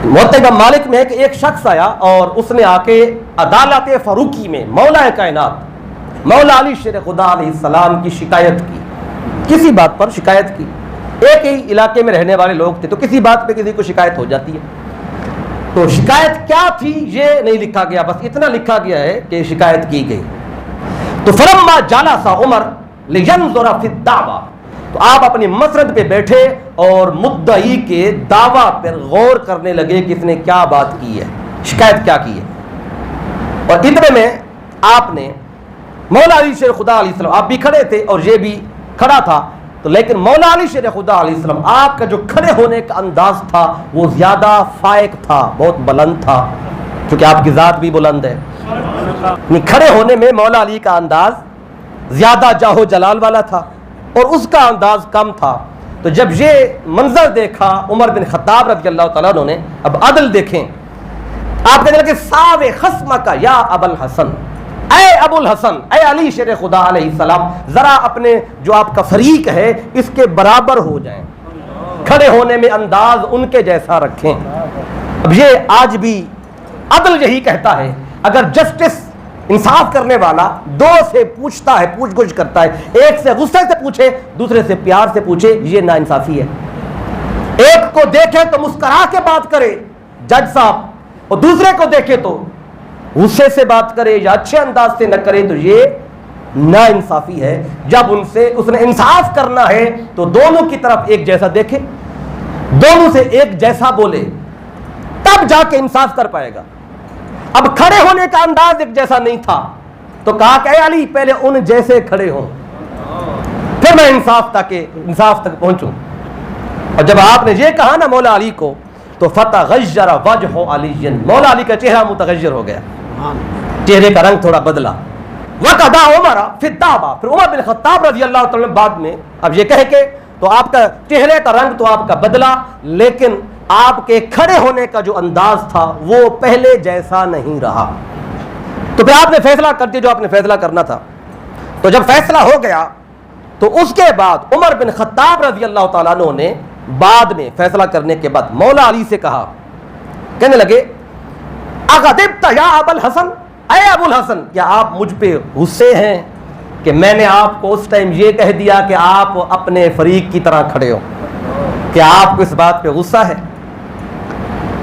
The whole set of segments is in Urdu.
موطا امام مالک میں ہے کہ ایک شخص آیا اور اس نے آ کے عدالت فاروقی میں مولا کائنات مولا علی شیر خدا علیہ السلام کی شکایت کی، کسی بات پر شکایت کی. ایک ہی علاقے میں رہنے والے لوگ تھے تو کسی بات پہ کسی کو شکایت ہو جاتی ہے. تو شکایت کیا تھی یہ نہیں لکھا گیا، بس اتنا لکھا گیا ہے کہ شکایت کی گئی. تو فلما جالس عمر لینظر فی الدعوی، تو آپ اپنی مسرد پہ بیٹھے اور مدعی کے دعویٰ پر غور کرنے لگے کہ اس نے کیا بات کی ہے، شکایت کیا کی ہے. اور اتنے میں آپ نے مولا علی شیر خدا علیہ السلام، آپ بھی کھڑے تھے اور یہ بھی کھڑا تھا، تو لیکن مولا علی شیر خدا علیہ السلام آپ کا جو کھڑے ہونے کا انداز تھا وہ زیادہ فائق تھا، بہت بلند تھا، کیونکہ آپ کی ذات بھی بلند ہے. کھڑے ہونے میں مولا علی کا انداز زیادہ جاہو جلال والا تھا اور اس کا انداز کم تھا. تو جب یہ منظر دیکھا عمر بن خطاب رضی اللہ تعالیٰ عنہ نے، اب عدل دیکھیں، آپ کہنے لگے ساو خصمک یا ابا الحسن، اے ابو الحسن، اے علی شیر خدا علیہ السلام، ذرا اپنے جو آپ کا فریق ہے اس کے برابر ہو جائیں، کھڑے ہونے میں انداز ان کے جیسا رکھیں. اب یہ آج بھی عدل یہی کہتا ہے، اگر جسٹس انصاف کرنے والا دو سے پوچھتا ہے، پوچھ گچھ کرتا ہے، ایک سے غصے سے پوچھے دوسرے سے پیار سے پوچھے، یہ ناانصافی ہے. ایک کو دیکھے تو مسکرا کے بات کرے جج صاحب، اور دوسرے کو دیکھے تو غصے سے بات کرے یا اچھے انداز سے نہ کرے، تو یہ ناانصافی ہے. جب اس نے انصاف کرنا ہے تو دونوں کی طرف ایک جیسا دیکھے، دونوں سے ایک جیسا بولے، تب جا کے انصاف کر پائے گا. اب کھڑے ہونے کا انداز ایک جیسا نہیں تھا تو کہا کہ اے علی پہلے ان جیسے کھڑے ہوں پھر میں انصاف تک پہنچوں. اور جب آپ نے یہ کہا نا مولا علی کو، تو فتغیر وجہ علی، مولا علی کا چہرہ متغیر ہو گیا، چہرے کا رنگ تھوڑا بدلا. وقضا عمر فی الدعوی، پھر عمر بن خطاب رضی اللہ تعالیٰ بعد میں اب یہ کہہ کے، تو آپ کا چہرے کا رنگ تو آپ کا بدلا، لیکن آپ کے کھڑے ہونے کا جو انداز تھا وہ پہلے جیسا نہیں رہا. تو پھر آپ نے فیصلہ کر دیا جو آپ نے فیصلہ کرنا تھا. تو جب فیصلہ ہو گیا تو اس کے بعد عمر بن خطاب رضی اللہ تعالیٰ عنہ نے بعد میں فیصلہ کرنے کے بعد مولا علی سے کہا، کہنے لگے اغضبت یا ابا الحسن، اے ابو الحسن کیا آپ مجھ پہ غصے ہیں کہ میں نے آپ کو اس ٹائم یہ کہہ دیا کہ آپ اپنے فریق کی طرح کھڑے ہو؟ کیا آپ کو اس بات پہ غصہ ہے؟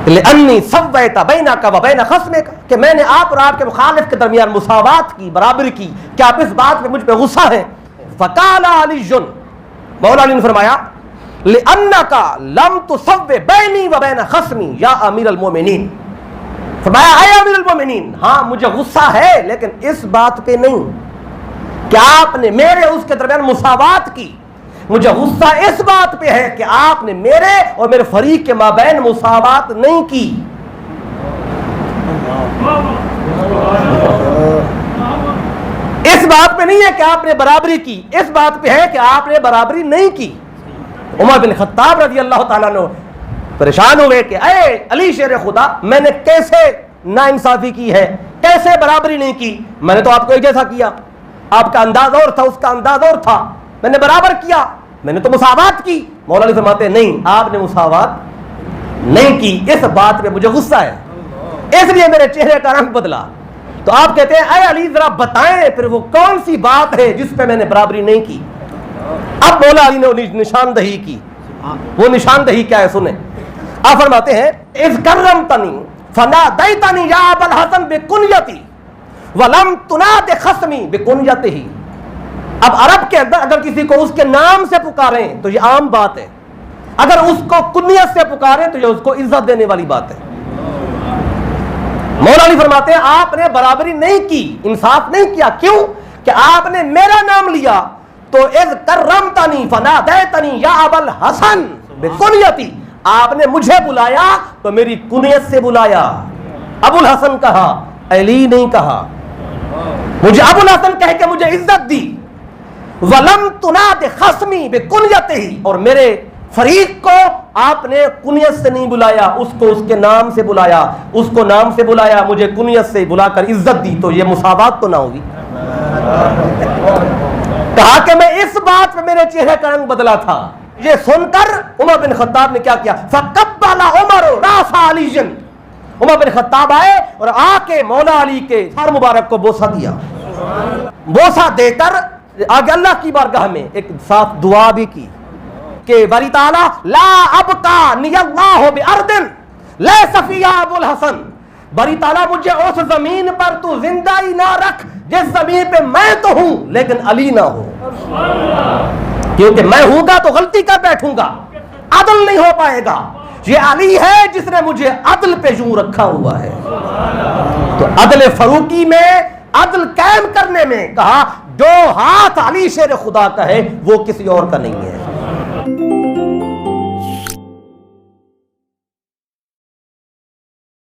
لأنی سویت بینک و بین خصمک، کہ میں نے آپ اور آپ کے مخالف کے درمیان مساوات کی، برابری کی، کیا آپ اس بات پہ مجھ پہ غصہ ہیں؟ فقال علی، مولا علی نے فرمایا لأنک لم تسو بینی و بین خصمی یا امیر المومنین، فرمایا اے امیر المومنین، ہاں مجھے غصہ ہے لیکن اس بات پہ نہیں کہ آپ نے میرے اس کے درمیان مساوات کی، مجھے غصہ اس بات پہ ہے کہ آپ نے میرے اور میرے فریق کے مابین مساوات نہیں کی. اس بات پہ نہیں ہے کہ آپ نے برابری کی، اس بات پہ ہے کہ آپ نے برابری نہیں کی. عمر بن خطاب رضی اللہ تعالیٰ عنہ پریشان ہوئے کہ اے علی شیر خدا، میں نے کیسے ناانصافی کی ہے، کیسے برابری نہیں کی؟ میں نے تو آپ کو ایک جیسا کیا، آپ کا انداز اور تھا، اس کا انداز اور تھا، میں نے برابر کیا، میں نے تو مساوات کی. مولا علی فرماتے ہیں نہیں، آپ نے مساوات نہیں کی، اس بات پہ مجھے غصہ ہے، اس لیے میرے چہرے کا رنگ بدلا. تو آپ کہتے ہیں اے علی ذرا بتائیں پھر وہ کون سی بات ہے جس پہ میں نے برابری نہیں کی. اب مولا علی نے نشاندہی کی. وہ نشاندہی کیا ہے سنیں. آپ فرماتے ہیں اذ کرمتنی فنادیتنی یا ابا الحسن بکنیتی ولم تناد خصمی بکنیتہ. اب عرب کے اندر اگر کسی کو اس کے نام سے پکاریں تو یہ عام بات ہے، اگر اس کو کنیت سے پکاریں تو یہ اس کو عزت دینے والی بات ہے. مولا علی فرماتے ہیں آپ نے برابری نہیں کی، انصاف نہیں کیا. کیوں؟ کہ آپ نے میرا نام لیا تو اذ کرمتنی فنادیتنی یا ابا الحسن بکنیتی، آپ نے مجھے بلایا تو میری کنیت سے بلایا، ابو الحسن کہا، علی نہیں کہا. مجھے ابو الحسن کہہ کے مجھے عزت دی. وَلَمْ تُنَادِ خَصْمِي بِكُنْيَتِهِ، اور میرے فریق کو آپ نے کنیت سے نہیں بلایا، اس کو اس کے نام سے بلایا، اس کو نام سے بلایا، مجھے کنیت سے بلا کر عزت دی. تو یہ مساوات تو نہ ہوگی. کہا کہ میں اس بات پہ میرے چہرے کا رنگ بدلا تھا، یہ سن کر عمر بن خطاب نے کیا کیا؟ فقبل عمر راس علی، عمر بن خطاب آئے اور آ کے مولا علی کے سر مبارک کو بوسہ دیا. بوسہ دے کر آگے اللہ کی بارگاہ میں ایک ساتھ دعا بھی کی کہ باری تعالی لا ابقانی اللہ بارض لیس فیہا ابو الحسن، باری تعالیٰ مجھے اس زمین پر تو زندہ ہی نہ رکھ جس زمین پہ میں تو ہوں لیکن علی نہ ہو، کیونکہ میں ہوں گا تو غلطی کر بیٹھوں گا، عدل نہیں ہو پائے گا. یہ علی ہے جس نے مجھے عدل پہ یوں رکھا ہوا ہے. تو عدل فروقی میں عدل قائم کرنے میں کہا جو ہاتھ علی شیر خدا کا ہے وہ کسی اور کا نہیں ہے.